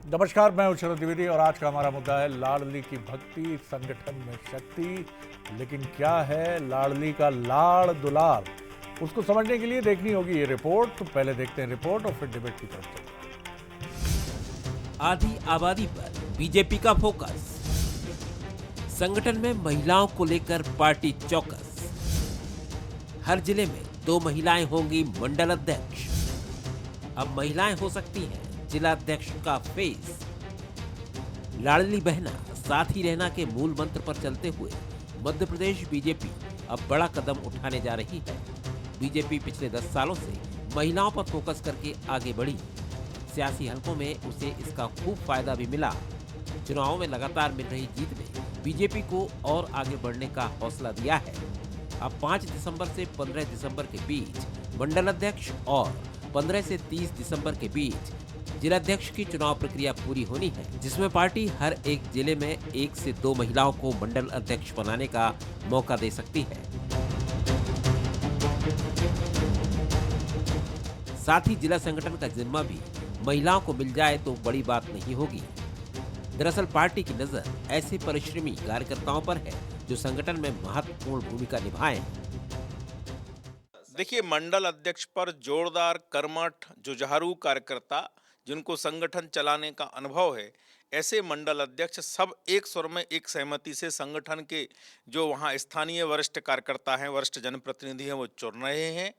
नमस्कार, मैं हूं शरद द्विवेदी और आज का हमारा मुद्दा है लाडली की भक्ति संगठन में शक्ति। लेकिन क्या है लाडली का लाड़ दुलार, उसको समझने के लिए देखनी होगी ये रिपोर्ट। तो पहले देखते हैं रिपोर्ट और फिर डिबेट की तरफ चलते हैं। आधी आबादी पर बीजेपी का फोकस, संगठन में महिलाओं को लेकर पार्टी चौकस, हर जिले में 2 महिलाएं होंगी मंडल अध्यक्ष, अब महिलाएं हो सकती हैं जिला अध्यक्ष का फेस। लाडली बहना साथ ही रहना के मूल मंत्र पर चलते हुए मध्य प्रदेश बीजेपी अब बड़ा कदम उठाने जा रही है। बीजेपी पिछले 10 सालों से महिलाओं पर फोकस करके आगे बढ़ी। सियासी हलकों में उसे इसका खूब फायदा भी मिला। चुनावों में लगातार मिल रही जीत ने बीजेपी को और आगे बढ़ने का हौसला दिया है। अब 5 दिसंबर से 15 दिसंबर के बीच मंडल अध्यक्ष और 15 से 30 दिसंबर के बीच जिलाध्यक्ष की चुनाव प्रक्रिया पूरी होनी है, जिसमें पार्टी हर एक जिले में 1 से 2 महिलाओं को मंडल अध्यक्ष बनाने का मौका दे सकती है। साथ ही जिला संगठन का जिम्मा भी महिलाओं को मिल जाए तो बड़ी बात नहीं होगी। दरअसल पार्टी की नजर ऐसे परिश्रमी कार्यकर्ताओं पर है जो संगठन में महत्वपूर्ण भूमिका निभाएं। देखिए, मंडल अध्यक्ष पर जोरदार कर्मठ जुझारू कार्यकर्ता जिनको संगठन चलाने का अनुभव है, ऐसे मंडल अध्यक्ष सब एक स्वर में एक सहमति से संगठन के जो वहाँ स्थानीय वरिष्ठ कार्यकर्ता हैं, वरिष्ठ जनप्रतिनिधि हैं, वो चुन रहे हैं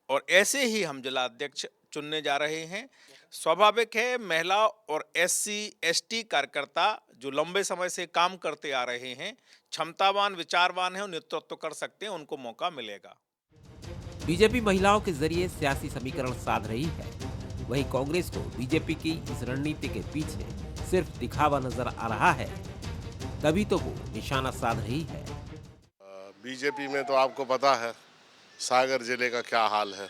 और ऐसे ही हम जिला अध्यक्ष चुनने जा रहे हैं। स्वाभाविक है, महिला और SC ST कार्यकर्ता जो लंबे समय से काम करते आ रहे हैं, क्षमतावान विचारवान हैं और नेतृत्व कर सकते हैं, उनको मौका मिलेगा। बीजेपी महिलाओं के जरिए सियासी समीकरण साध रही है, वहीं कांग्रेस को बीजेपी की इस रणनीति के पीछे सिर्फ दिखावा नजर आ रहा है, तभी तो वो निशाना साध रही है। बीजेपी में तो आपको पता है सागर जिले का क्या हाल है,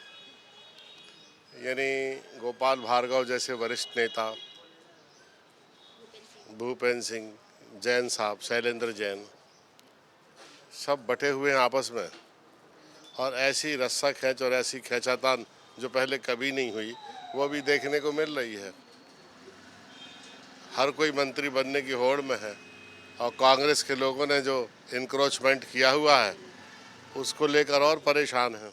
यानी गोपाल भार्गव जैसे वरिष्ठ नेता, भूपेंद्र सिंह, जैन साहब, शैलेंद्र जैन, सब बटे हुए हैं आपस में और ऐसी रस्सा खींच और ऐसी खींचातान जो पहले कभी नहीं हुई वो भी देखने को मिल रही है। हर कोई मंत्री बनने की होड़ में है और कांग्रेस के लोगों ने जो इंक्रोचमेंट किया हुआ है उसको लेकर और परेशान है।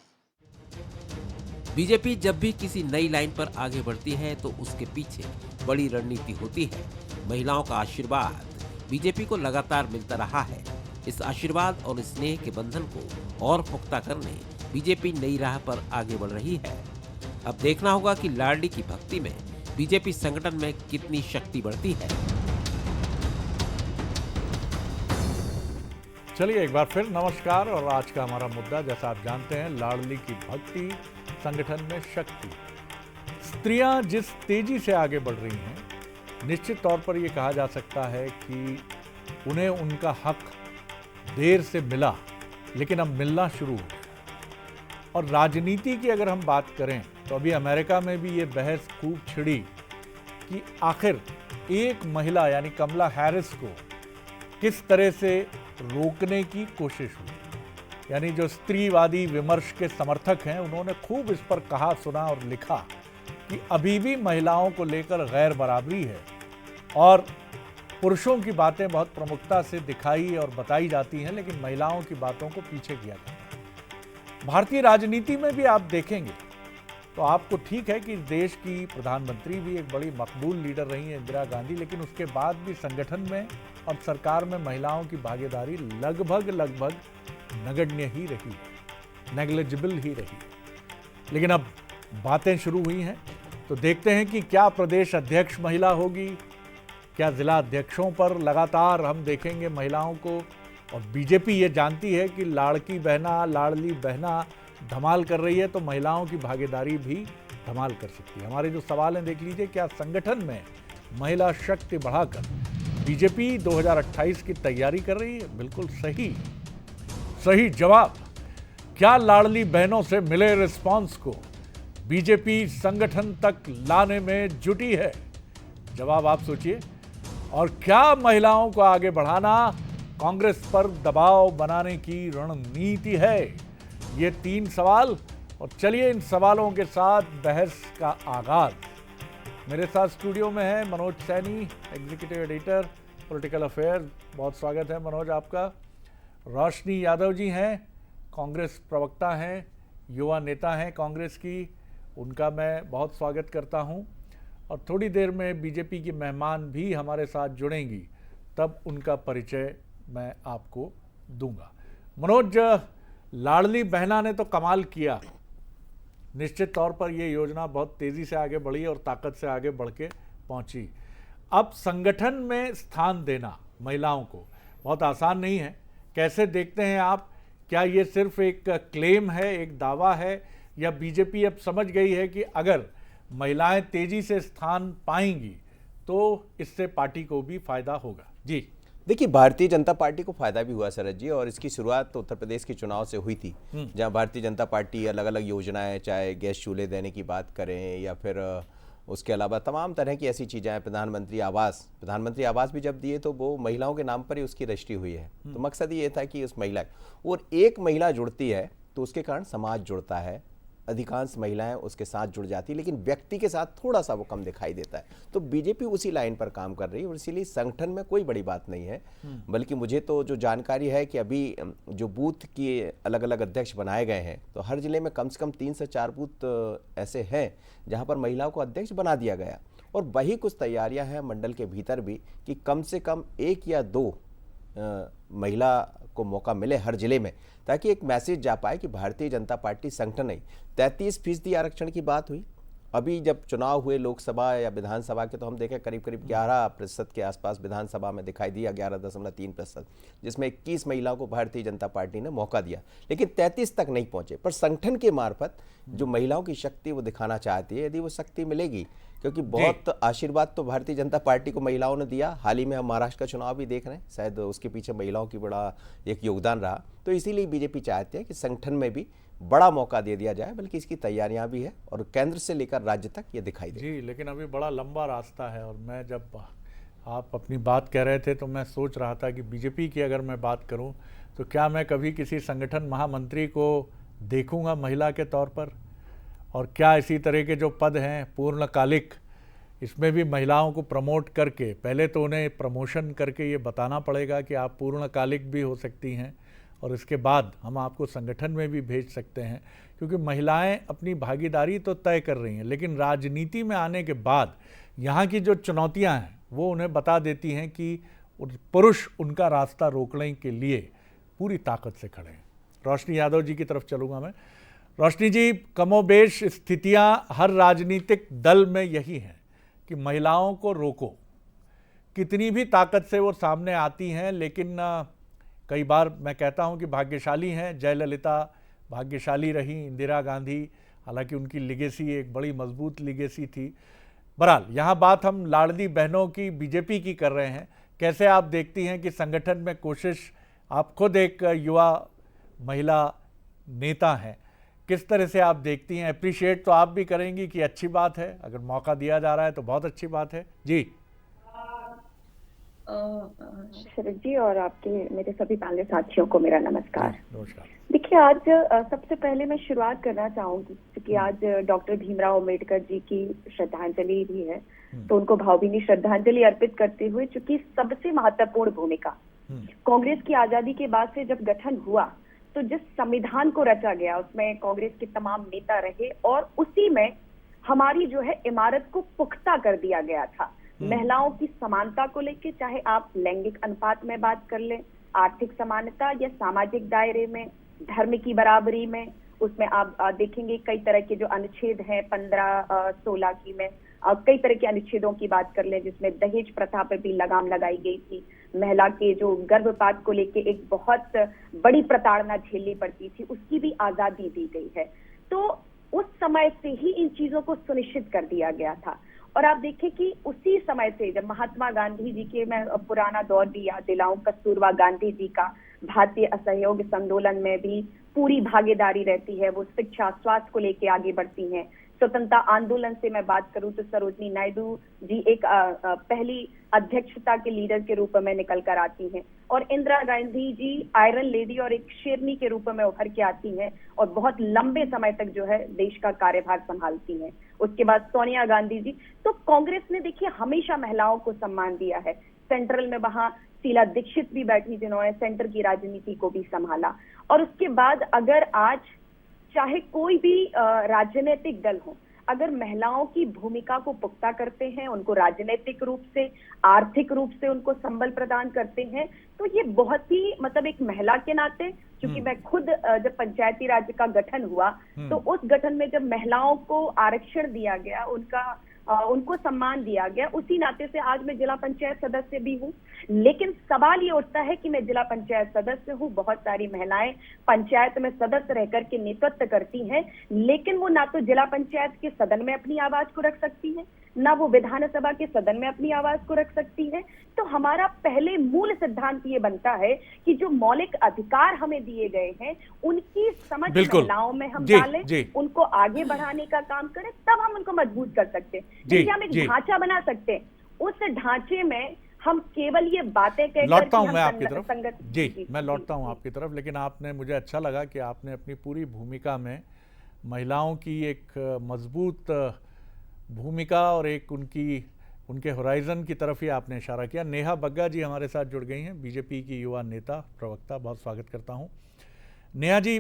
बीजेपी जब भी किसी नई लाइन पर आगे बढ़ती है तो उसके पीछे बड़ी रणनीति होती है। महिलाओं का आशीर्वाद बीजेपी को लगातार मिलता रहा है। इस आशीर्वाद और स्नेह के बंधन को और पुख्ता करने बीजेपी नई राह पर आगे बढ़ रही है। अब देखना होगा कि लाडली की भक्ति में बीजेपी संगठन में कितनी शक्ति बढ़ती है। चलिए एक बार फिर नमस्कार और आज का हमारा मुद्दा, जैसा आप जानते हैं, लाडली की भक्ति संगठन में शक्ति। स्त्रियां जिस तेजी से आगे बढ़ रही हैं, निश्चित तौर पर यह कहा जा सकता है कि उन्हें उनका हक देर से मिला, लेकिन अब मिलना शुरू हो गया। और राजनीति की अगर हम बात करें तो अभी अमेरिका में भी ये बहस खूब छिड़ी कि आखिर एक महिला यानी कमला हैरिस को किस तरह से रोकने की कोशिश हुई। यानी जो स्त्रीवादी विमर्श के समर्थक हैं, उन्होंने खूब इस पर कहा, सुना और लिखा कि अभी भी महिलाओं को लेकर गैर बराबरी है और पुरुषों की बातें बहुत प्रमुखता से दिखाई और बताई जाती हैं, लेकिन महिलाओं की बातों को पीछे किया जाता है। भारतीय राजनीति में भी आप देखेंगे तो आपको ठीक है कि देश की प्रधानमंत्री भी एक बड़ी मकबूल लीडर रही है इंदिरा गांधी, लेकिन उसके बाद भी संगठन में और सरकार में महिलाओं की भागीदारी लगभग नगण्य ही रही, नेग्लिजिबल ही रही। लेकिन अब बातें शुरू हुई हैं तो देखते हैं कि क्या प्रदेश अध्यक्ष महिला होगी, क्या जिला अध्यक्षों पर लगातार हम देखेंगे महिलाओं को। और बीजेपी ये जानती है कि लाडली बहना धमाल कर रही है तो महिलाओं की भागीदारी भी धमाल कर सकती है। हमारे जो सवाल हैं देख लीजिए, क्या संगठन में महिला शक्ति बढ़ाकर बीजेपी 2028 की तैयारी कर रही है? बिल्कुल सही जवाब। क्या लाडली बहनों से मिले रिस्पांस को बीजेपी संगठन तक लाने में जुटी है? जवाब आप सोचिए। और क्या महिलाओं को आगे बढ़ाना कांग्रेस पर दबाव बनाने की रणनीति है? ये 3 सवाल और चलिए इन सवालों के साथ बहस का आगाज। मेरे साथ स्टूडियो में है Manoj Saini, executive editor political affairs. बहुत स्वागत है मनोज आपका। रोशनी यादव जी हैं, कांग्रेस प्रवक्ता हैं, युवा नेता हैं कांग्रेस की, उनका मैं बहुत स्वागत करता हूं। और थोड़ी देर में बीजेपी की मेहमान भी हमारे साथ जुड़ेंगी, तब उनका परिचय मैं आपको दूंगा। मनोज, लाडली बहना ने तो कमाल किया। निश्चित तौर पर यह योजना बहुत तेज़ी से आगे बढ़ी और ताकत से आगे बढ़ के पहुँची। अब संगठन में स्थान देना महिलाओं को बहुत आसान नहीं है। कैसे देखते हैं आप? क्या ये सिर्फ एक क्लेम है, एक दावा है, या बीजेपी अब समझ गई है कि अगर महिलाएं तेजी से स्थान पाएंगी तो इससे पार्टी को भी फायदा होगा? जी देखिए, भारतीय जनता पार्टी को फायदा भी हुआ शरद जी, और इसकी शुरुआत तो उत्तर प्रदेश के चुनाव से हुई थी, जहां भारतीय जनता पार्टी अलग अलग योजनाएं, चाहे गैस चूल्हे देने की बात करें या फिर उसके अलावा तमाम तरह की ऐसी चीज़ें हैं। प्रधानमंत्री आवास भी जब दिए तो वो महिलाओं के नाम पर ही उसकी रजिस्ट्री हुई है। तो मकसद ये था कि उस महिला, और एक महिला जुड़ती है तो उसके कारण समाज जुड़ता है, अधिकांश महिलाएं उसके साथ जुड़ जाती है, लेकिन व्यक्ति के साथ थोड़ा सा वो कम दिखाई देता है। तो बीजेपी उसी लाइन पर काम कर रही है और इसीलिए संगठन में कोई बड़ी बात नहीं है। बल्कि मुझे तो जो जानकारी है कि अभी जो बूथ के अलग अलग अध्यक्ष बनाए गए हैं, तो हर जिले में कम से कम 3 से 4 बूथ ऐसे हैं जहां पर महिलाओं को अध्यक्ष बना दिया गया। और वही कुछ तैयारियां हैं मंडल के भीतर भी कि कम से कम 1 या 2 महिला को मौका मिले हर जिले में, ताकि एक मैसेज जा पाए कि भारतीय जनता पार्टी संगठन नहीं। 33% आरक्षण की बात हुई। अभी जब चुनाव हुए लोकसभा या विधानसभा के, तो हम देखें करीब करीब 11% के आसपास विधानसभा में दिखाई दिया, 11.3%, जिसमें 21 महिलाओं को भारतीय जनता पार्टी ने मौका दिया, लेकिन 33 तक नहीं पहुंचे। पर संगठन के मार्फत जो महिलाओं की शक्ति वो दिखाना चाहती है, यदि वो शक्ति मिलेगी, क्योंकि बहुत आशीर्वाद तो भारतीय जनता पार्टी को महिलाओं ने दिया। हाल ही में हम महाराष्ट्र का चुनाव भी देख रहे हैं, शायद उसके पीछे महिलाओं की बड़ा एक योगदान रहा। तो इसीलिए बीजेपी चाहती है कि संगठन में भी बड़ा मौका दे दिया जाए, बल्कि इसकी तैयारियां भी है और केंद्र से लेकर राज्य तक ये दिखाई दे। जी, लेकिन अभी बड़ा लंबा रास्ता है। और मैं जब आप अपनी बात कह रहे थे तो मैं सोच रहा था कि बीजेपी की अगर मैं बात करूं तो क्या मैं कभी किसी संगठन महामंत्री को देखूंगा महिला के तौर पर? और क्या इसी तरह के जो पद हैं पूर्णकालिक, इसमें भी महिलाओं को प्रमोट करके, पहले तो उन्हें प्रमोशन करके ये बताना पड़ेगा कि आप पूर्णकालिक भी हो सकती हैं, और इसके बाद हम आपको संगठन में भी भेज सकते हैं। क्योंकि महिलाएं अपनी भागीदारी तो तय कर रही हैं, लेकिन राजनीति में आने के बाद यहाँ की जो चुनौतियाँ हैं वो उन्हें बता देती हैं कि पुरुष उनका रास्ता रोकने के लिए पूरी ताकत से खड़े हैं। रोशनी यादव जी की तरफ चलूँगा मैं। रोशनी जी, कमोबेश स्थितियाँ हर राजनीतिक दल में यही हैं कि महिलाओं को रोको। कितनी भी ताकत से वो सामने आती हैं, लेकिन कई बार मैं कहता हूं कि भाग्यशाली हैं। जयललिता भाग्यशाली रही, इंदिरा गांधी, हालांकि उनकी लिगेसी एक बड़ी मजबूत लिगेसी थी। बहरहाल यहाँ बात हम लाडली बहनों की, बीजेपी की कर रहे हैं। कैसे आप देखती हैं कि संगठन में कोशिश, आप खुद एक युवा महिला नेता हैं, किस तरह से आप देखती हैं? अप्रिशिएट तो आप भी करेंगी कि अच्छी बात है, अगर मौका दिया जा रहा है तो बहुत अच्छी बात है। जी शरद जी और आपके मेरे सभी पैनल साथियों को मेरा नमस्कार। नमस्कार। देखिए, आज सबसे पहले मैं शुरुआत करना चाहूंगी क्योंकि आज डॉक्टर भीमराव अंबेडकर जी की श्रद्धांजलि भी है, तो उनको भावभीनी श्रद्धांजलि अर्पित करते हुए, चूंकि सबसे महत्वपूर्ण भूमिका कांग्रेस की आजादी के बाद से जब गठन हुआ, तो जिस संविधान को रचा गया उसमें कांग्रेस के तमाम नेता रहे और उसी में हमारी जो है इमारत को पुख्ता कर दिया गया था। महिलाओं की समानता को लेकर, चाहे आप लैंगिक अनुपात में बात कर लें, आर्थिक समानता या सामाजिक दायरे में, धर्म की बराबरी में, उसमें आप देखेंगे कई तरह के जो अनुच्छेद हैं 15-16 की में कई तरह के अनुच्छेदों की बात कर लें, जिसमें दहेज प्रथा पर भी लगाम लगाई गई थी। महिला के जो गर्भपात को लेके एक बहुत बड़ी प्रताड़ना झेलनी पड़ती थी, उसकी भी आजादी दी गई है। तो उस समय से ही इन चीजों को सुनिश्चित कर दिया गया था। और आप देखें कि उसी समय से जब महात्मा गांधी जी के, मैं पुराना दौर भी याद दिलाऊं, कस्तूरबा गांधी जी का भारतीय असहयोग आंदोलन में भी पूरी भागीदारी रहती है। वो शिक्षा, स्वास्थ्य को लेके आगे बढ़ती हैं। स्वतंत्रता आंदोलन से मैं बात करूं तो सरोजनी नायडू जी एक पहली अध्यक्षता के लीडर के रूप में निकल कर आती हैं। और इंदिरा गांधी जी आयरन लेडी और एक शेरनी के रूप में उभर के आती हैं और बहुत लंबे समय तक जो है देश का कार्यभार संभालती हैं। उसके बाद सोनिया गांधी जी। तो कांग्रेस ने देखिए हमेशा महिलाओं को सम्मान दिया है। सेंट्रल में वहां शीला दीक्षित भी बैठी जिन्होंने सेंटर की राजनीति को भी संभाला। और उसके बाद अगर आज चाहे कोई भी राजनीतिक दल हो, अगर महिलाओं की भूमिका को पुख्ता करते हैं, उनको राजनीतिक रूप से, आर्थिक रूप से उनको संबल प्रदान करते हैं, तो ये बहुत ही मतलब एक महिला के नाते, क्योंकि मैं खुद जब पंचायती राज का गठन हुआ तो उस गठन में जब महिलाओं को आरक्षण दिया गया, उनको सम्मान दिया गया, उसी नाते से आज मैं जिला पंचायत सदस्य भी हूँ। लेकिन सवाल ये उठता है कि मैं जिला पंचायत सदस्य हूँ, बहुत सारी महिलाएं पंचायत में सदस्य रहकर के नेतृत्व करती हैं, लेकिन वो ना तो जिला पंचायत के सदन में अपनी आवाज को रख सकती है, ना वो विधानसभा के सदन में अपनी आवाज को रख सकती है। तो हमारा पहले मूल सिद्धांत ये बनता है कि जो मौलिक अधिकार हमें दिए गए हैं उनकी समझ महिलाओं में हम डालें, उनको आगे बढ़ाने का काम करें, तब हम उनको मजबूत कर सकते हैं। देखिए हम एक ढांचा बना सकते हैं, उस ढांचे में हम केवल ये बातें कहकर लौटता हूं मैं आपकी तरफ जी, मैं लौटता हूं आपकी तरफ। लेकिन आपने, मुझे अच्छा लगा कि आपने अपनी पूरी भूमिका में महिलाओं की एक मजबूत भूमिका और एक उनके होराइजन की तरफ ही आपने इशारा किया। नेहा बग्गा जी हमारे साथ जुड़ गई हैं, बीजेपी की युवा नेता प्रवक्ता, बहुत स्वागत करता हूं। नेहा जी,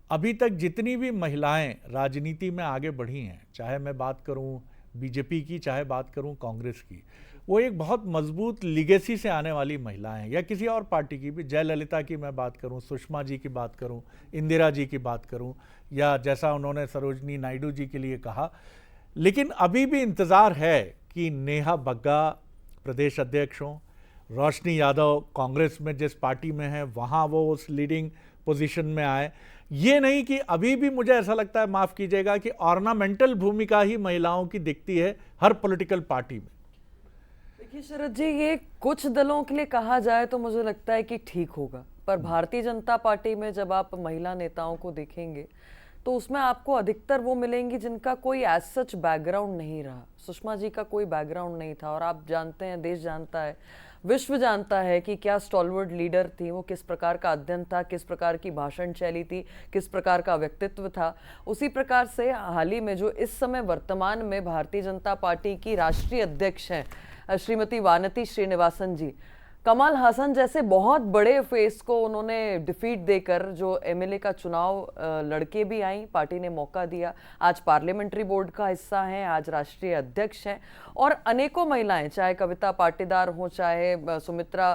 अभी तक जितनी भी महिलाएं राजनीति में आगे बढ़ी हैं, चाहे मैं बात करूं बीजेपी की, चाहे बात करूं कांग्रेस की, वो एक बहुत मजबूत लिगेसी से आने वाली महिलाएं हैं, या किसी और पार्टी की भी, जयललिता की मैं बात करूं, सुषमा जी की बात करूं, इंदिरा जी की बात करूं, या जैसा उन्होंने सरोजनी नायडू जी के लिए कहा। लेकिन अभी भी इंतज़ार है कि नेहा बग्गा प्रदेश अध्यक्ष हों, रोशनी यादव कांग्रेस में जिस पार्टी में है वहाँ वो उस लीडिंग पोजीशन में आए। ये नहीं कि अभी भी मुझे ऐसा लगता है, माफ़ कीजिएगा, कि ऑर्नामेंटल भूमिका ही महिलाओं की दिखती है हर पॉलिटिकल पार्टी में। देखिए शरद जी, ये कुछ दलों के लिए कहा जाए तो मुझे लगता है कि ठीक होगा, पर भारतीय जनता पार्टी में जब आप महिला नेताओं को देखेंगे तो उसमें आपको अधिकतर वो मिलेंगी जिनका कोई एज सच बैकग्राउंड नहीं रहा। सुषमा जी का कोई बैकग्राउंड नहीं था, और आप जानते हैं, देश जानता है, विश्व जानता है कि क्या स्टॉलवर्ड लीडर थी वो, किस प्रकार का अध्ययन था, किस प्रकार की भाषण शैली थी, किस प्रकार का व्यक्तित्व था। उसी प्रकार से हाल ही में जो इस समय वर्तमान में भारतीय जनता पार्टी की राष्ट्रीय अध्यक्ष हैं श्रीमती वानती श्रीनिवासन जी, कमल हासन जैसे बहुत बड़े फेस को उन्होंने डिफीट देकर जो एमएलए का चुनाव लड़के भी आई, पार्टी ने मौका दिया, आज पार्लियामेंट्री बोर्ड का हिस्सा हैं, आज राष्ट्रीय अध्यक्ष हैं। और अनेकों महिलाएं, चाहे कविता पाटीदार हो, चाहे सुमित्रा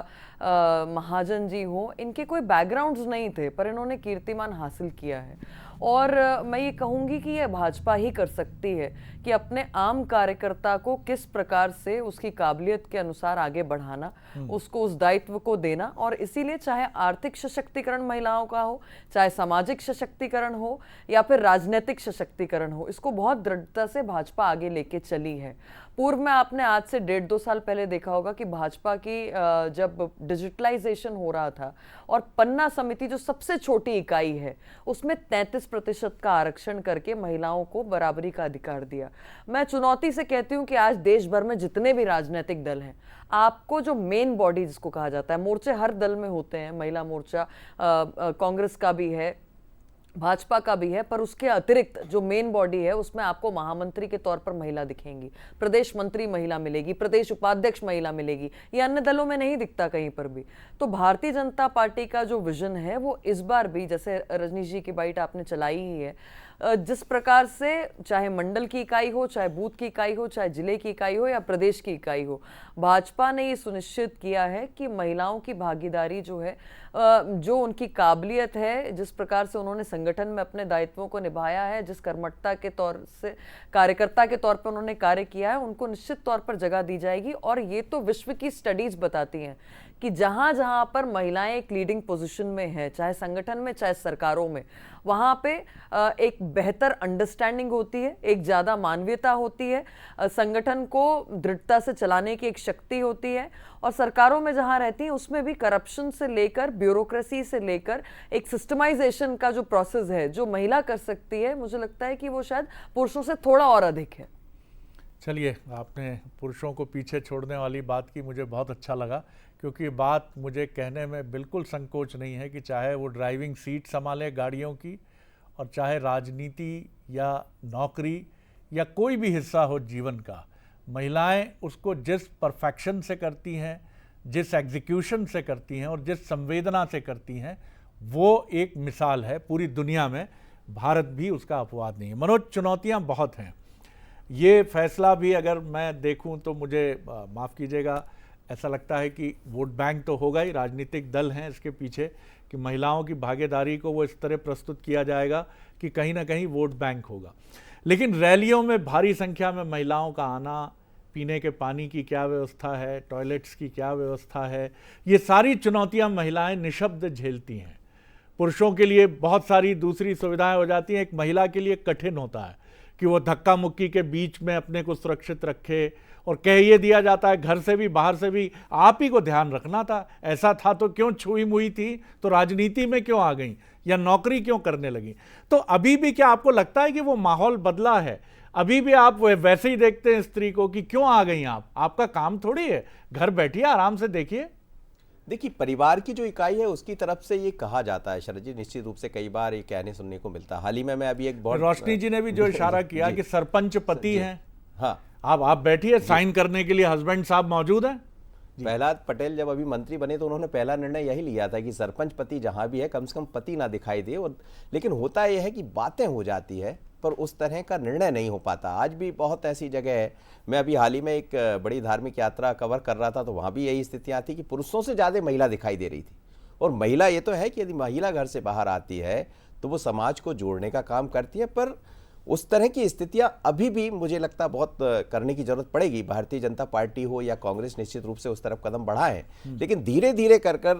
महाजन जी हो, इनके कोई बैकग्राउंड्स नहीं थे पर इन्होंने कीर्तिमान हासिल किया है। और मैं ये कहूँगी कि यह भाजपा ही कर सकती है कि अपने आम कार्यकर्ता को किस प्रकार से उसकी काबिलियत के अनुसार आगे बढ़ाना, उसको उस दायित्व को देना। और इसीलिए चाहे आर्थिक सशक्तिकरण महिलाओं का हो, चाहे सामाजिक सशक्तिकरण हो, या फिर राजनीतिक सशक्तिकरण हो, इसको बहुत दृढ़ता से भाजपा आगे लेके चली है। पूर्व में आपने आज से 1.5-2 साल पहले देखा होगा कि भाजपा की जब डिजिटलाइजेशन हो रहा था और पन्ना समिति जो सबसे छोटी इकाई है उसमें 33% का आरक्षण करके महिलाओं को बराबरी का अधिकार दिया। मैं चुनौती से कहती हूं कि आज देश भर में जितने भी राजनीतिक दल हैं, आपको जो मेन बॉडी जिसको कहा जाता है, मोर्चे हर दल में होते हैं, महिला मोर्चा कांग्रेस का भी है, भाजपा का भी है, पर उसके अतिरिक्त जो मेन बॉडी है उसमें आपको महामंत्री के तौर पर महिला दिखेंगी, प्रदेश मंत्री महिला मिलेगी, प्रदेश उपाध्यक्ष महिला मिलेगी। ये अन्य दलों में नहीं दिखता कहीं पर भी। तो भारतीय जनता पार्टी का जो विजन है वो इस बार भी, जैसे रजनीश जी की बाइट आपने चलाई ही है, जिस प्रकार से चाहे मंडल की इकाई हो, चाहे बूथ की इकाई हो, चाहे जिले की इकाई हो या प्रदेश की इकाई हो, भाजपा ने ये सुनिश्चित किया है कि महिलाओं की भागीदारी जो है, जो उनकी काबिलियत है, जिस प्रकार से उन्होंने संगठन में अपने दायित्वों को निभाया है, जिस कर्मठता के तौर से कार्यकर्ता के तौर पर उन्होंने कार्य किया है, उनको निश्चित तौर पर जगह दी जाएगी। और ये तो विश्व की स्टडीज बताती हैं कि जहां जहां पर महिलाएं एक लीडिंग पोजीशन में हैं, चाहे संगठन में चाहे सरकारों में, वहां पे एक बेहतर अंडरस्टैंडिंग होती है, एक ज्यादा मानवीयता होती है, संगठन को दृढ़ता से चलाने की एक शक्ति होती है। और सरकारों में जहां रहती हैं उसमें भी करप्शन से लेकर ब्यूरोक्रेसी से लेकर एक सिस्टमाइजेशन का जो प्रोसेस है, जो महिला कर सकती है, मुझे लगता है कि वो शायद पुरुषों से थोड़ा और अधिक है। चलिए, आपने पुरुषों को पीछे छोड़ने वाली बात की, मुझे बहुत अच्छा लगा, क्योंकि ये बात मुझे कहने में बिल्कुल संकोच नहीं है कि चाहे वो ड्राइविंग सीट संभाले गाड़ियों की, और चाहे राजनीति या नौकरी या कोई भी हिस्सा हो जीवन का, महिलाएं उसको जिस परफेक्शन से करती हैं, जिस एग्जीक्यूशन से करती हैं और जिस संवेदना से करती हैं, वो एक मिसाल है पूरी दुनिया में। भारत भी उसका अपवाद नहीं है। मनोज, चुनौतियां बहुत हैं। ये फैसला भी अगर मैं देखूं तो मुझे माफ़ कीजिएगा, ऐसा लगता है कि वोट बैंक तो होगा ही, राजनीतिक दल हैं इसके पीछे, कि महिलाओं की भागीदारी को वो इस तरह प्रस्तुत किया जाएगा कि कहीं ना कहीं वोट बैंक होगा। लेकिन रैलियों में भारी संख्या में महिलाओं का आना, पीने के पानी की क्या व्यवस्था है, टॉयलेट्स की क्या व्यवस्था है, ये सारी चुनौतियां महिलाएं निशब्द झेलती हैं। पुरुषों के लिए बहुत सारी दूसरी सुविधाएं हो जाती हैं, एक महिला के लिए कठिन होता है कि वो धक्का मुक्की के बीच में अपने को सुरक्षित रखे, और कह ये दिया जाता है घर से भी बाहर से भी, आप ही को ध्यान रखना था, ऐसा था तो क्यों छुई मुई थी, तो राजनीति में क्यों आ गई या नौकरी क्यों करने लगी। तो अभी भी क्या आपको लगता है कि वो माहौल बदला है? अभी भी आप वैसे ही देखते हैं स्त्री को कि क्यों आ गई आप, आपका काम थोड़ी है, घर बैठिए आराम से देखिए। देखिए, परिवार की जो इकाई है उसकी तरफ से ये कहा जाता है शरद जी, निश्चित रूप से कई बार ये कहने सुनने को मिलता है। हाल ही में मैं अभी एक बहुत, रोशनी जी ने भी जो इशारा किया कि सरपंच पति हैं, हाँ, आप बैठिए, साइन करने के लिए हस्बैंड साहब मौजूद हैं। प्रहलाद पटेल जब अभी मंत्री बने तो उन्होंने पहला निर्णय यही लिया था कि सरपंच पति जहां भी है कम से कम पति ना दिखाई दे। और लेकिन होता यह है कि बातें हो जाती है पर उस तरह का निर्णय नहीं हो पाता। आज भी बहुत ऐसी जगह है, मैं अभी हाल ही में एक बड़ी धार्मिक यात्रा कवर कर रहा था तो वहाँ भी यही स्थितियाँ थी कि पुरुषों से ज़्यादा महिला दिखाई दे रही थी। और महिला ये तो है कि यदि महिला घर से बाहर आती है तो वो समाज को जोड़ने का काम करती है, पर उस तरह की स्थितियां अभी भी मुझे लगता है बहुत करने की जरूरत पड़ेगी। भारतीय जनता पार्टी हो या कांग्रेस निश्चित रूप से उस तरफ कदम बढ़ाए, लेकिन धीरे धीरे कर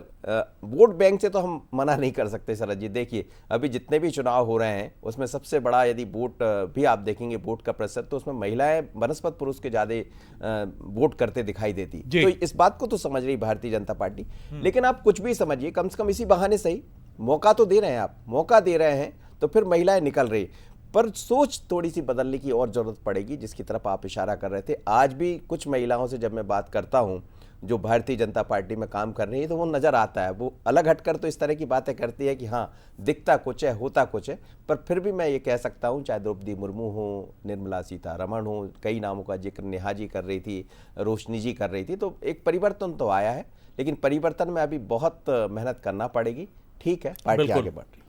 वोट बैंक से तो हम मना नहीं कर सकते शरद जी। देखिए, अभी जितने भी चुनाव हो रहे हैं उसमें सबसे बड़ा यदि वोट भी आप देखेंगे वोट का प्रतिशत, तो उसमें महिलाएं बनस्पत पुरुष के ज्यादा वोट करते दिखाई देती। तो इस बात को तो समझ रही भारतीय जनता पार्टी, लेकिन आप कुछ भी समझिए, कम से कम इसी बहाने सही मौका तो दे रहे हैं, आप मौका दे रहे हैं तो फिर महिलाएं निकल रही। पर सोच थोड़ी सी बदलने की और जरूरत पड़ेगी, जिसकी तरफ आप इशारा कर रहे थे। आज भी कुछ महिलाओं से जब मैं बात करता हूं जो भारतीय जनता पार्टी में काम कर रही है तो वो नजर आता है, वो अलग हटकर तो इस तरह की बातें करती है कि हाँ दिखता कुछ है होता कुछ है, पर फिर भी मैं ये कह सकता हूँ, चाहे द्रौपदी मुर्मू हो, निर्मला सीतारमण हो, कई नामों का जिक्र नेहा जी कर रही थी, रोशनी जी कर रही थी, तो एक परिवर्तन तो आया है। लेकिन परिवर्तन में अभी बहुत मेहनत करना पड़ेगी। ठीक है, पार्टी आगे बढ़ रही।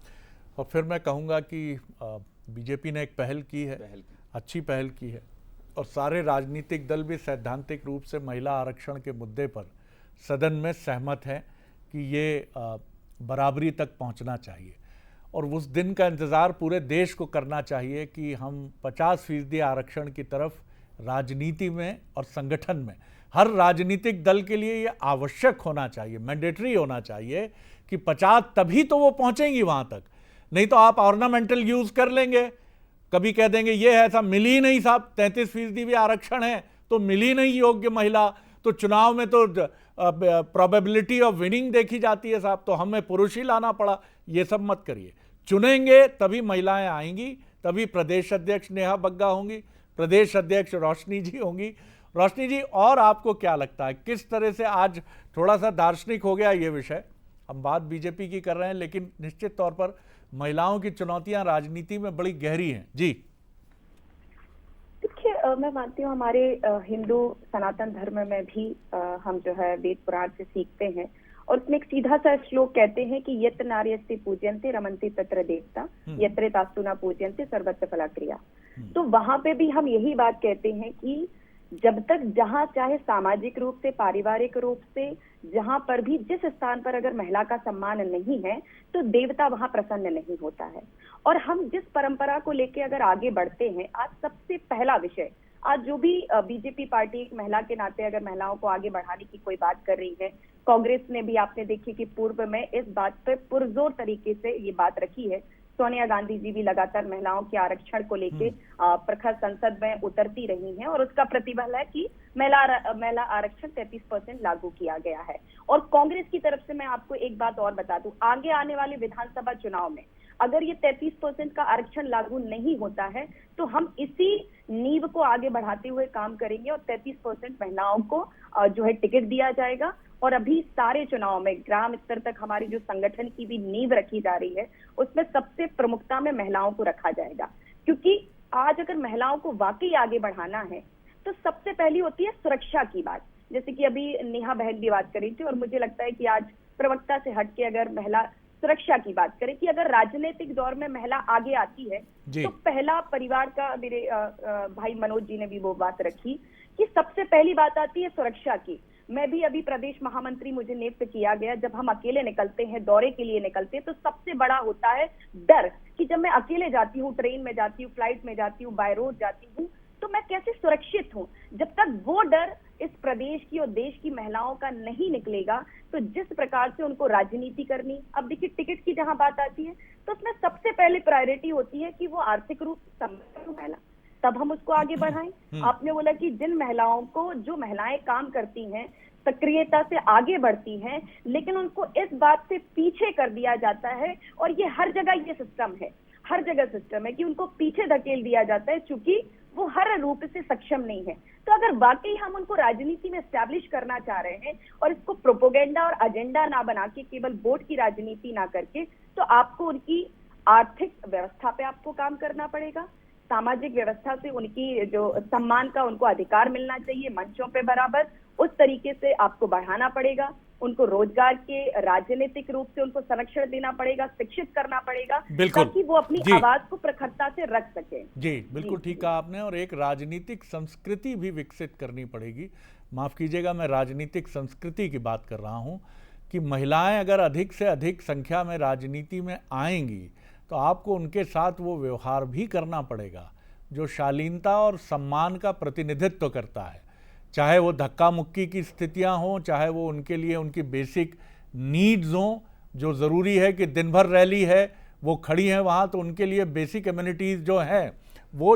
और फिर मैं कहूँगा कि बीजेपी ने एक पहल की है, अच्छी पहल की है, और सारे राजनीतिक दल भी सैद्धांतिक रूप से महिला आरक्षण के मुद्दे पर सदन में सहमत हैं कि ये बराबरी तक पहुंचना चाहिए। और उस दिन का इंतज़ार पूरे देश को करना चाहिए कि हम 50% आरक्षण की तरफ राजनीति में और संगठन में हर राजनीतिक दल के लिए ये आवश्यक होना चाहिए, मैंडेटरी होना चाहिए कि 50 तभी तो वो पहुंचेंगी वहां तक। नहीं तो आप ऑर्नामेंटल यूज कर लेंगे, कभी कह देंगे ये है, ऐसा मिल ही नहीं साहब, 33% भी आरक्षण है तो मिल ही नहीं योग्य महिला, तो चुनाव में तो प्रोबेबिलिटी ऑफ विनिंग देखी जाती है साहब, तो हमें पुरुष ही लाना पड़ा। ये सब मत करिए, चुनेंगे तभी महिलाएं आएंगी, तभी प्रदेश अध्यक्ष नेहा बग्गा होंगी, प्रदेश अध्यक्ष रोशनी जी होंगी। रोशनी जी, और आपको क्या लगता है किस तरह से, आज थोड़ा सा दार्शनिक हो गया ये विषय, हम बात बीजेपी की कर रहे हैं, लेकिन निश्चित तौर पर महिलाओं की चुनौतियां राजनीति में बड़ी गहरी हैं। जी देखिए, मैं मानती हूँ हमारे हिंदू सनातन धर्म में भी हम जो है वेद पुराण से सीखते हैं, और उसमें एक सीधा सा श्लोक कहते हैं कि यत्र नार्यस्ते पूज्यन्ते रमन्ते तत्र देवता, यत्र तास्तु न पूज्यन्ते सर्वत्र फलाक्रिया। तो वहां पे भी हम यही बात कहते हैं कि जब तक जहां चाहे सामाजिक रूप से, पारिवारिक रूप से, जहां पर भी जिस स्थान पर अगर महिला का सम्मान नहीं है तो देवता वहां प्रसन्न नहीं होता है। और हम जिस परंपरा को लेके अगर आगे बढ़ते हैं, आज सबसे पहला विषय, आज जो भी बीजेपी पार्टी एक महिला के नाते अगर महिलाओं को आगे बढ़ाने की कोई बात कर रही है, कांग्रेस ने भी आपने देखी कि पूर्व में इस बात पर पुरजोर तरीके से ये बात रखी है। सोनिया गांधी जी भी लगातार महिलाओं के आरक्षण को लेके प्रखर संसद में उतरती रही हैं, और उसका प्रतिफल है कि महिला आरक्षण 33% लागू किया गया है। और कांग्रेस की तरफ से मैं आपको एक बात और बता दूं, आगे आने वाले विधानसभा चुनाव में अगर ये 33% का आरक्षण लागू नहीं होता है तो हम इसी नींव को आगे बढ़ाते हुए काम करेंगे और 33% महिलाओं को जो है टिकट दिया जाएगा। और अभी सारे चुनाव में ग्राम स्तर तक हमारी जो संगठन की भी नींव रखी जा रही है उसमें सबसे प्रमुखता में महिलाओं को रखा जाएगा, क्योंकि आज अगर महिलाओं को वाकई आगे बढ़ाना है तो सबसे पहली होती है सुरक्षा की बात। जैसे कि अभी नेहा बहन भी बात करी थी और मुझे लगता है कि आज प्रवक्ता से हटके अगर महिला सुरक्षा की बात करें कि अगर राजनीतिक दौर में महिला आगे आती है तो पहला परिवार का, मेरे भाई मनोज जी ने भी वो बात रखी कि सबसे पहली बात आती है सुरक्षा की। मैं भी अभी प्रदेश महामंत्री मुझे नियुक्त किया गया। जब हम अकेले निकलते हैं, दौरे के लिए निकलते हैं, तो सबसे बड़ा होता है डर कि जब मैं अकेले जाती हूँ, ट्रेन में जाती हूँ, फ्लाइट में जाती हूँ, बाय रोड जाती हूँ, तो मैं कैसे सुरक्षित हूँ। जब तक वो डर इस प्रदेश की और देश की महिलाओं का नहीं निकलेगा तो जिस प्रकार से उनको राजनीति करनी, अब देखिए टिकट की जहां बात आती है तो उसमें सबसे पहले प्रायोरिटी होती है कि वो आर्थिक रूप से समृद्ध महिला, तब हम उसको आगे बढ़ाएं। आपने बोला कि जिन महिलाओं को, जो महिलाएं काम करती हैं, सक्रियता से आगे बढ़ती हैं, लेकिन उनको इस बात से पीछे कर दिया जाता है और ये हर जगह ये सिस्टम है, हर जगह सिस्टम है कि उनको पीछे धकेल दिया जाता है क्योंकि वो हर रूप से सक्षम नहीं है। तो अगर वाकई हम उनको राजनीति में एस्टैब्लिश करना चाह रहे हैं और इसको प्रोपोगेंडा और एजेंडा ना बना के केवल वोट की राजनीति ना करके, तो आपको उनकी आर्थिक व्यवस्था पे आपको काम करना पड़ेगा, सामाजिक व्यवस्था से उनकी जो सम्मान का उनको अधिकार मिलना चाहिए मंचों पे बराबर, उस तरीके से आपको बढ़ाना पड़ेगा। उनको रोजगार के राजनीतिक रूप से उनको संरक्षण देना पड़ेगा, शिक्षित करना पड़ेगा ताकि वो अपनी आवाज को प्रखरता से रख सके। जी बिल्कुल ठीक कहा आपने। और एक राजनीतिक संस्कृति भी विकसित करनी पड़ेगी। माफ कीजिएगा, मैं राजनीतिक संस्कृति की बात कर रहा हूं कि महिलाएं अगर अधिक से अधिक संख्या में राजनीति में आएंगी तो आपको उनके साथ वो व्यवहार भी करना पड़ेगा जो शालीनता और सम्मान का प्रतिनिधित्व करता है, चाहे वो धक्का मुक्की की स्थितियां हों, चाहे वो उनके लिए उनकी बेसिक नीड्स हों। जो ज़रूरी है कि दिन भर रैली है, वो खड़ी हैं वहाँ, तो उनके लिए बेसिक एमिनिटीज़ जो हैं वो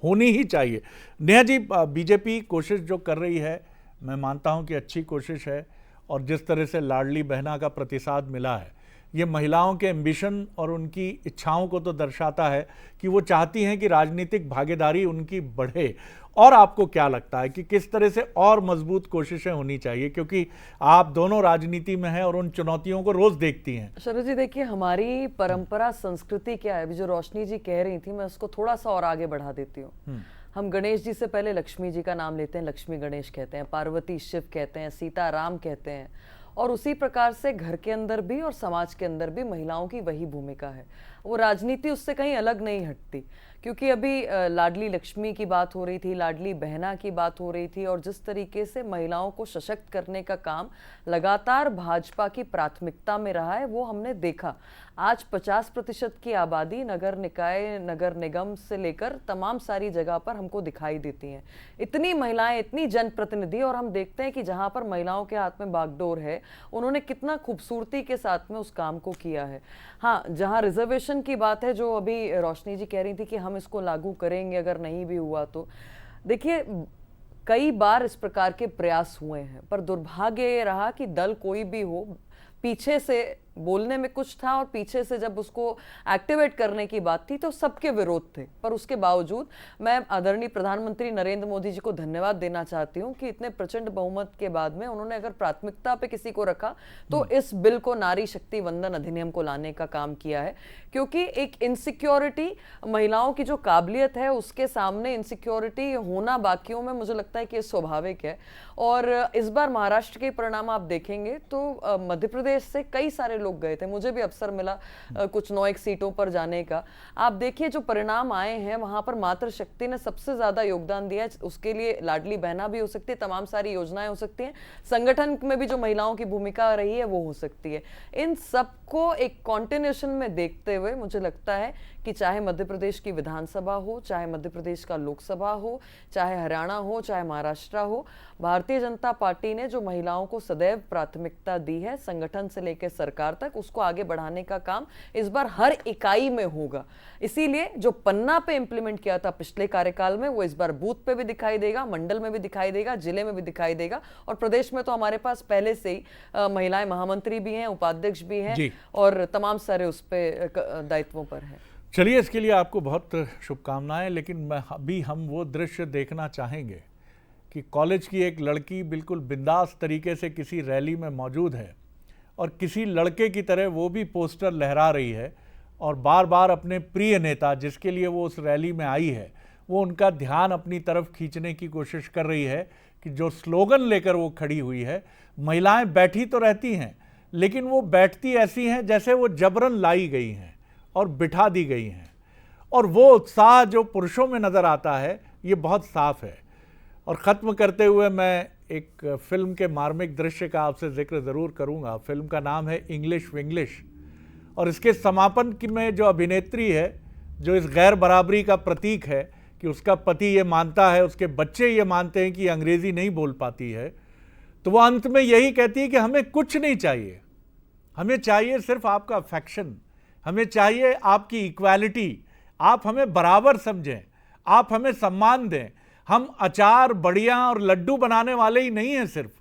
होनी ही चाहिए। नेहा जी, बीजेपी कोशिश जो कर रही है, मैं मानता हूँ कि अच्छी कोशिश है और जिस तरह से लाडली बहना का प्रतिसाद मिला है, ये महिलाओं के एम्बिशन और उनकी इच्छाओं को तो दर्शाता है कि वो चाहती हैं कि राजनीतिक भागीदारी उनकी बढ़े। और आपको क्या लगता है कि किस तरह से और मजबूत कोशिशें होनी चाहिए, क्योंकि आप दोनों राजनीति में हैं और उन चुनौतियों को रोज देखती हैं? शरद जी, देखिए हमारी परंपरा संस्कृति क्या है, अभी जो रोशनी जी कह रही थी मैं उसको थोड़ा सा और आगे बढ़ा देती हूँ। हम गणेश जी से पहले लक्ष्मी जी का नाम लेते हैं, लक्ष्मी गणेश कहते हैं, पार्वती शिव कहते हैं, सीता राम कहते हैं। और उसी प्रकार से घर के अंदर भी और समाज के अंदर भी महिलाओं की वही भूमिका है। वो राजनीति उससे कहीं अलग नहीं हटती, क्योंकि अभी लाडली लक्ष्मी की बात हो रही थी, लाडली बहना की बात हो रही थी, और जिस तरीके से महिलाओं को सशक्त करने का काम लगातार भाजपा की प्राथमिकता में रहा है वो हमने देखा। आज 50% की आबादी नगर निकाय, नगर निगम से लेकर तमाम सारी जगह पर हमको दिखाई देती हैं। इतनी महिलाएं, इतनी जनप्रतिनिधि, और हम देखते हैं कि जहां पर महिलाओं के हाथ में बागडोर है उन्होंने कितना खूबसूरती के साथ में उस काम को किया है। हाँ, जहां रिजर्वेशन की बात है, जो अभी रोशनी जी कह रही थी कि हम इसको लागू करेंगे अगर नहीं भी हुआ तो, देखिए कई बार इस प्रकार के प्रयास हुए हैं, पर दुर्भाग्य ये रहा कि दल कोई भी हो, पीछे से बोलने में कुछ था और पीछे से जब उसको एक्टिवेट करने की बात थी तो सबके विरोध थे। पर उसके बावजूद मैं आदरणीय प्रधानमंत्री नरेंद्र मोदी जी को धन्यवाद देना चाहती हूं कि इतने प्रचंड बहुमत के बाद में उन्होंने अगर प्राथमिकता पे किसी को रखा तो इस बिल को, नारी शक्ति वंदन अधिनियम को लाने का काम किया है। क्योंकि एक इनसिक्योरिटी, महिलाओं की जो काबिलियत है उसके सामने इनसिक्योरिटी होना बाकियों में मुझे लगता है कि स्वाभाविक है। और इस बार महाराष्ट्र के परिणाम आप देखेंगे तो मध्य प्रदेश से कई सारे लोग गए थे, मुझे भी अवसर मिला कुछ 9 सीटों पर जाने का। आप देखिए जो परिणाम आए हैं वहां पर मातृशक्ति ने सबसे ज्यादा योगदान दिया है। उसके लिए लाडली बहना भी हो सकती है, तमाम सारी योजनाएं हो सकती हैं, संगठन में भी जो महिलाओं की भूमिका रही है वो हो सकती है। इन सबको एक कॉन्टिन्यूशन में देखते हुए मुझे लगता है कि चाहे मध्य प्रदेश की विधानसभा हो, चाहे मध्य प्रदेश का लोकसभा हो, चाहे हरियाणा हो, चाहे महाराष्ट्र हो, भारतीय जनता पार्टी ने जो महिलाओं को सदैव प्राथमिकता दी है, संगठन से लेकर सरकार तक, उसको आगे बढ़ाने का काम इस बार हर इकाई में होगा। इसीलिए जो पन्ना पे इंप्लीमेंट किया था पिछले कार्यकाल में, वो इस बार बूथ पे भी दिखाई देगा, मंडल में भी दिखाई देगा, जिले में भी दिखाई देगा। और प्रदेश में तो हमारे पास पहले से ही महिलाएं महामंत्री भी हैं, उपाध्यक्ष भी हैं और तमाम सारे उस पे दायित्वों पर है। चलिए, इसके लिए आपको बहुत शुभकामनाएं। लेकिन अभी हम वो दृश्य देखना चाहेंगे कि कॉलेज की एक लड़की बिल्कुल बिंदास तरीके से किसी रैली में मौजूद है और किसी लड़के की तरह वो भी पोस्टर लहरा रही है और बार बार अपने प्रिय नेता, जिसके लिए वो उस रैली में आई है, वो उनका ध्यान अपनी तरफ खींचने की कोशिश कर रही है कि जो स्लोगन लेकर वो खड़ी हुई है। महिलाएं बैठी तो रहती हैं, लेकिन वो बैठती ऐसी हैं जैसे वो जबरन लाई गई हैं और बिठा दी गई हैं। और वो उत्साह जो पुरुषों में नज़र आता है, ये बहुत साफ है। और ख़त्म करते हुए मैं एक फिल्म के मार्मिक दृश्य का आपसे जिक्र ज़रूर करूँगा। फिल्म का नाम है इंग्लिश विंग्लिश, और इसके समापन में जो अभिनेत्री है, जो इस गैर बराबरी का प्रतीक है कि उसका पति ये मानता है, उसके बच्चे ये मानते हैं कि अंग्रेज़ी नहीं बोल पाती है, तो वो अंत में यही कहती है कि हमें कुछ नहीं चाहिए, हमें चाहिए सिर्फ आपका अफेक्शन, हमें चाहिए आपकी इक्वालिटी, आप हमें बराबर समझें, आप हमें सम्मान दें। हम अचार, बढ़िया और लड्डू बनाने वाले ही नहीं हैं, सिर्फ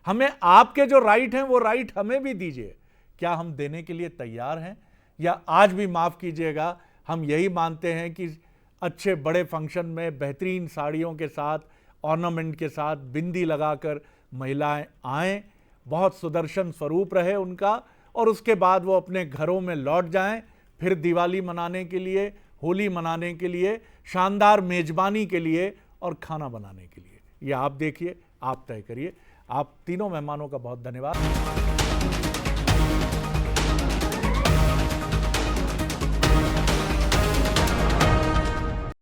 हमें आपके जो राइट हैं वो राइट हमें भी दीजिए। क्या हम देने के लिए तैयार हैं? या आज भी माफ़ कीजिएगा, हम यही मानते हैं कि अच्छे बड़े फंक्शन में बेहतरीन साड़ियों के साथ, ऑर्नामेंट के साथ, बिंदी लगाकर महिलाएं आएँ, बहुत सुदर्शन स्वरूप रहे उनका, और उसके बाद वो अपने घरों में लौट जाएं, फिर दिवाली मनाने के लिए, होली मनाने के लिए, शानदार मेज़बानी के लिए और खाना बनाने के लिए। ये आप देखिए, आप तय करिए। आप तीनों मेहमानों का बहुत धन्यवाद।